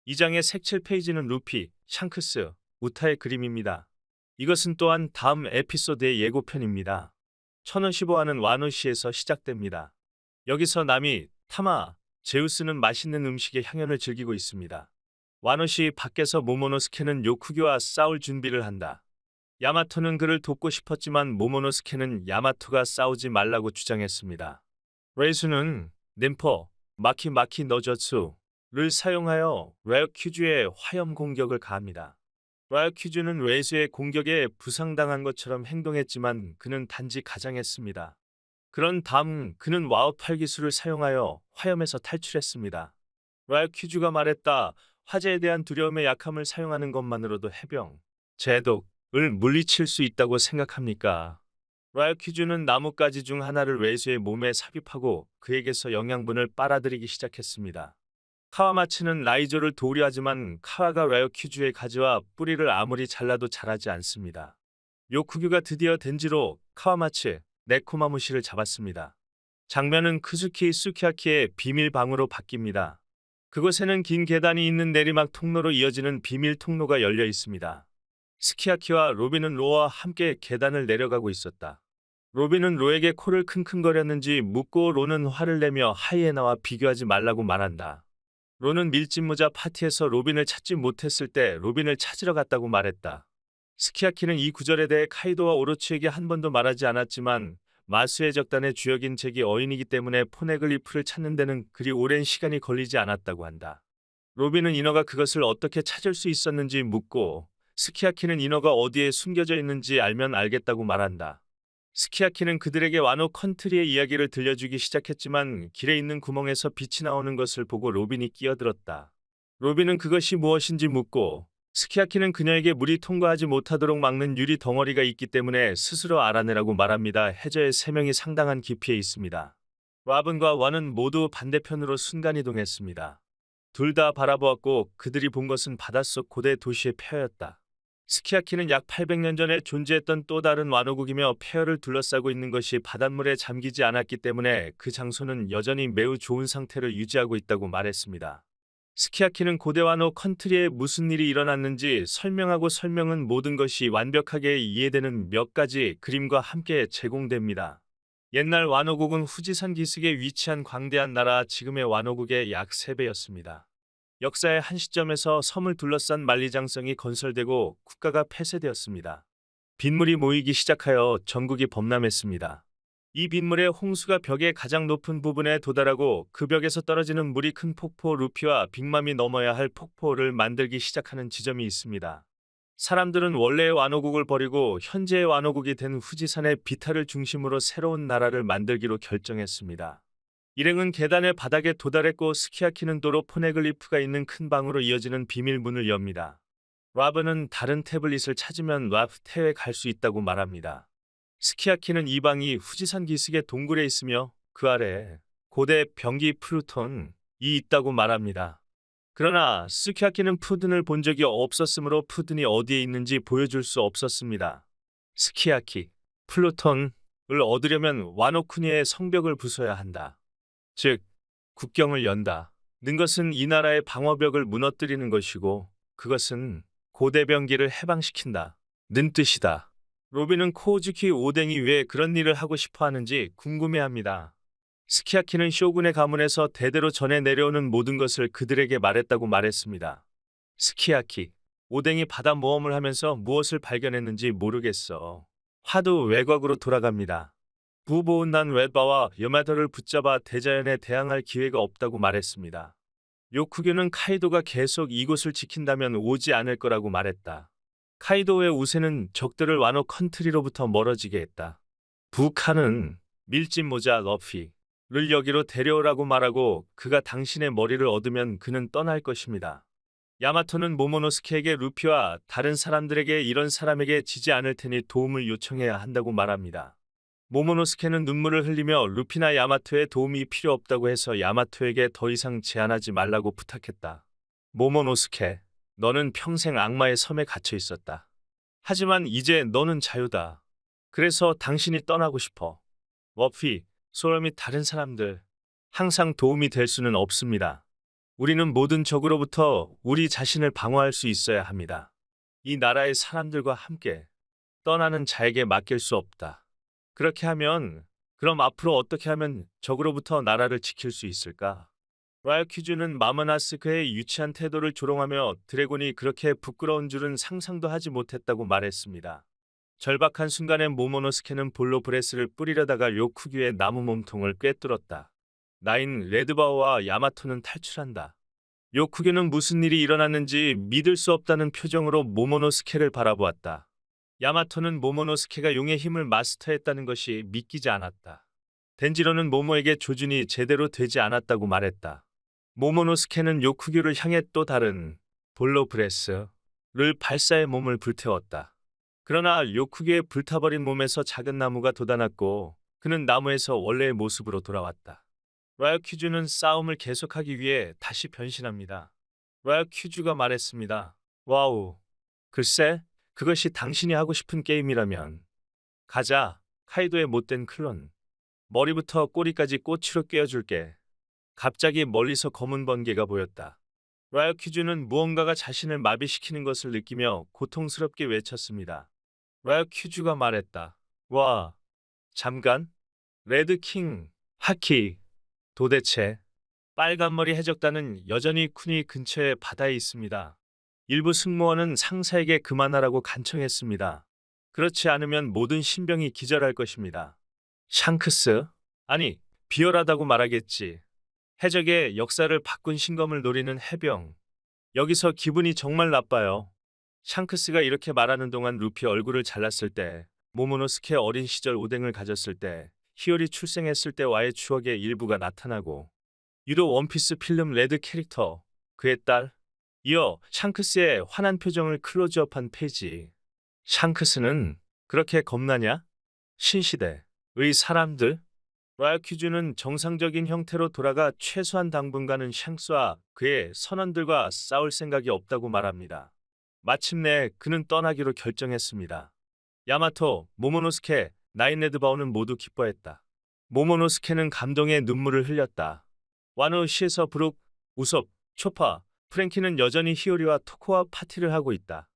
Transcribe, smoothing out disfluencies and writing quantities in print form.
이 장의 색칠 페이지는 루피, 샹크스, 우타의 그림입니다. 이것은 또한 다음 에피소드의 예고편입니다. 1055화는 와노시에서 시작됩니다. 여기서 나미, 타마, 제우스는 맛있는 음식의 향연을 즐기고 있습니다. 와노시 밖에서 모모노스케는 요쿠교와 싸울 준비를 한다. 야마토는 그를 돕고 싶었지만 모모노스케는 야마토가 싸우지 말라고 주장했습니다. 레이수는 nem퍼, 마키 너저츠를 사용하여 레어큐즈의 화염 공격을 가합니다. 레어큐즈는 레이수의 공격에 부상당한 것처럼 행동했지만 그는 단지 가장했습니다. 그런 다음 그는 와우8 기술을 사용하여 화염에서 탈출했습니다. 레어큐즈가 말했다. 화재에 대한 두려움의 약함을 사용하는 것만으로도 해병, 제독을 물리칠 수 있다고 생각합니까? 라이큐즈는 나뭇가지 중 하나를 레이수의 몸에 삽입하고 그에게서 영양분을 빨아들이기 시작했습니다. 카와마츠는 라이조를 도우려하지만 카와가 라이큐즈의 가지와 뿌리를 아무리 잘라도 자라지 않습니다. 요쿠규가 드디어 덴지로 카와마츠, 네코마무시를 잡았습니다. 장면은 크즈키 수키아키의 비밀방으로 바뀝니다. 그곳에는 긴 계단이 있는 내리막 통로로 이어지는 비밀 통로가 열려 있습니다. 스키아키와 로빈은 로와 함께 계단을 내려가고 있었다. 로빈은 로에게 코를 킁킁거렸는지 묻고 로는 화를 내며 하이에나와 비교하지 말라고 말한다. 로는 밀짚모자 파티에서 로빈을 찾지 못했을 때 로빈을 찾으러 갔다고 말했다. 스키아키는 이 구절에 대해 카이도와 오로치에게 한 번도 말하지 않았지만 마수의 적단의 주역인 잭이 어인이기 때문에 포네글리프를 찾는 데는 그리 오랜 시간이 걸리지 않았다고 한다. 로빈은 인어가 그것을 어떻게 찾을 수 있었는지 묻고 스키아키는 인어가 어디에 숨겨져 있는지 알면 알겠다고 말한다. 스키아키는 그들에게 와노 컨트리의 이야기를 들려주기 시작했지만 길에 있는 구멍에서 빛이 나오는 것을 보고 로빈이 끼어들었다. 로빈은 그것이 무엇인지 묻고 스키아키는 그녀에게 물이 통과하지 못하도록 막는 유리 덩어리가 있기 때문에 스스로 알아내라고 말합니다. 해저의 3명이 상당한 깊이에 있습니다. 라븐과 와는 모두 반대편으로 순간이동했습니다. 둘 다 바라보았고 그들이 본 것은 바닷속 고대 도시의 폐허였다. 스키아키는 약 800년 전에 존재했던 또 다른 완호국이며 폐허를 둘러싸고 있는 것이 바닷물에 잠기지 않았기 때문에 그 장소는 여전히 매우 좋은 상태를 유지하고 있다고 말했습니다. 스키아키는 고대 완호 컨트리에 무슨 일이 일어났는지 설명하고 설명은 모든 것이 완벽하게 이해되는 몇 가지 그림과 함께 제공됩니다. 옛날 완호국은 후지산 기슭에 위치한 광대한 나라 지금의 완호국의 약 3배였습니다. 역사의 한 시점에서 섬을 둘러싼 만리장성이 건설되고 국가가 폐쇄되었습니다. 빗물이 모이기 시작하여 전국이 범람했습니다. 이 빗물에 홍수가 벽의 가장 높은 부분에 도달하고 그 벽에서 떨어지는 물이 큰 폭포 루피와 빅맘이 넘어야 할 폭포를 만들기 시작하는 지점이 있습니다. 사람들은 원래의 완호국을 버리고 현재의 완호국이 된 후지산의 비탈을 중심으로 새로운 나라를 만들기로 결정했습니다. 일행은 계단의 바닥에 도달했고 스키아키는 도로 포네글리프가 있는 큰 방으로 이어지는 비밀문을 엽니다. 라브는 다른 태블릿을 찾으면 라프테에 갈 수 있다고 말합니다. 스키아키는 이 방이 후지산 기슭의 동굴에 있으며 그 아래에 고대 병기 플루톤이 있다고 말합니다. 그러나 스키아키는 푸든을 본 적이 없었으므로 푸든이 어디에 있는지 보여줄 수 없었습니다. 스키아키, 플루톤을 얻으려면 와노쿠니의 성벽을 부숴야 한다. 즉, 국경을 연다. 는 것은 이 나라의 방어벽을 무너뜨리는 것이고 그것은 고대 병기를 해방시킨다. 는 뜻이다. 로빈은 코우즈키 오뎅이 왜 그런 일을 하고 싶어 하는지 궁금해합니다. 스키아키는 쇼군의 가문에서 대대로 전해 내려오는 모든 것을 그들에게 말했다고 말했습니다. 스키아키, 오뎅이 바다 모험을 하면서 무엇을 발견했는지 모르겠어. 하도 외곽으로 돌아갑니다. 부보은난 웨바와 여마더를 붙잡아 대자연에 대항할 기회가 없다고 말했습니다. 요쿠교는 카이도가 계속 이곳을 지킨다면 오지 않을 거라고 말했다. 카이도의 우세는 적들을 와노 컨트리로부터 멀어지게 했다. 부카는 밀짚모자 러피를 여기로 데려오라고 말하고 그가 당신의 머리를 얻으면 그는 떠날 것입니다. 야마토는 모모노스케에게 루피와 다른 사람들에게 이런 사람에게 지지 않을 테니 도움을 요청해야 한다고 말합니다. 모모노스케는 눈물을 흘리며 루피나 야마토의 도움이 필요 없다고 해서 야마토에게 더 이상 제안하지 말라고 부탁했다. 모모노스케, 너는 평생 악마의 섬에 갇혀 있었다. 하지만 이제 너는 자유다. 그래서 당신이 떠나고 싶어. 워피, 소라 및 다른 사람들, 항상 도움이 될 수는 없습니다. 우리는 모든 적으로부터 우리 자신을 방어할 수 있어야 합니다. 이 나라의 사람들과 함께 떠나는 자에게 맡길 수 없다. 그렇게 하면, 그럼 앞으로 어떻게 하면 적으로부터 나라를 지킬 수 있을까? 라이오퀴즈는 마모나스 그의 유치한 태도를 조롱하며 드래곤이 그렇게 부끄러운 줄은 상상도 하지 못했다고 말했습니다. 절박한 순간에 모모노스케는 볼로 브레스를 뿌리려다가 요쿠규의 나무 몸통을 꿰뚫었다. 나인 레드바오와 야마토는 탈출한다. 요쿠규는 무슨 일이 일어났는지 믿을 수 없다는 표정으로 모모노스케를 바라보았다. 야마토는 모모노스케가 용의 힘을 마스터했다는 것이 믿기지 않았다. 덴지로는 모모에게 조준이 제대로 되지 않았다고 말했다. 모모노스케는 요쿠규를 향해 또 다른 볼로 브레스를 발사해 몸을 불태웠다. 그러나 요쿠규의 불타버린 몸에서 작은 나무가 돋아났고 그는 나무에서 원래의 모습으로 돌아왔다. 라이오퀴즈는 싸움을 계속하기 위해 다시 변신합니다. 라이오퀴즈가 말했습니다. 와우. 글쎄, 그것이 당신이 하고 싶은 게임이라면. 가자, 카이도의 못된 클론. 머리부터 꼬리까지 꼬치로 꿰어줄게. 갑자기 멀리서 검은 번개가 보였다. 라이오퀴즈는 무언가가 자신을 마비시키는 것을 느끼며 고통스럽게 외쳤습니다. 라이오퀴즈가 말했다. 와, 잠깐. 레드킹, 하키. 도대체 빨간머리 해적단은 여전히 쿠니 근처의 바다에 있습니다. 일부 승무원은 상사에게 그만하라고 간청했습니다. 그렇지 않으면 모든 신병이 기절할 것입니다. 샹크스? 아니, 비열하다고 말하겠지. 해적의 역사를 바꾼 신검을 노리는 해병. 여기서 기분이 정말 나빠요. 샹크스가 이렇게 말하는 동안 루피 얼굴을 잘랐을 때, 모모노스케 어린 시절 오뎅을 가졌을 때, 히어리 출생했을 때와의 추억의 일부가 나타나고, 유도 원피스 필름 레드 캐릭터, 그의 딸, 이어 샹크스의 환한 표정을 클로즈업한 페이지. 샹크스는 그렇게 겁나냐? 신시대의 사람들? 라이오퀴즈는 정상적인 형태로 돌아가 최소한 당분간은 샹스와 그의 선원들과 싸울 생각이 없다고 말합니다. 마침내 그는 떠나기로 결정했습니다. 야마토, 모모노스케, 나인 레드바오는 모두 기뻐했다. 모모노스케는 감동의 눈물을 흘렸다. 와노 시에서 브룩, 우솝, 초파, 프랭키는 여전히 히오리와 토코와 파티를 하고 있다.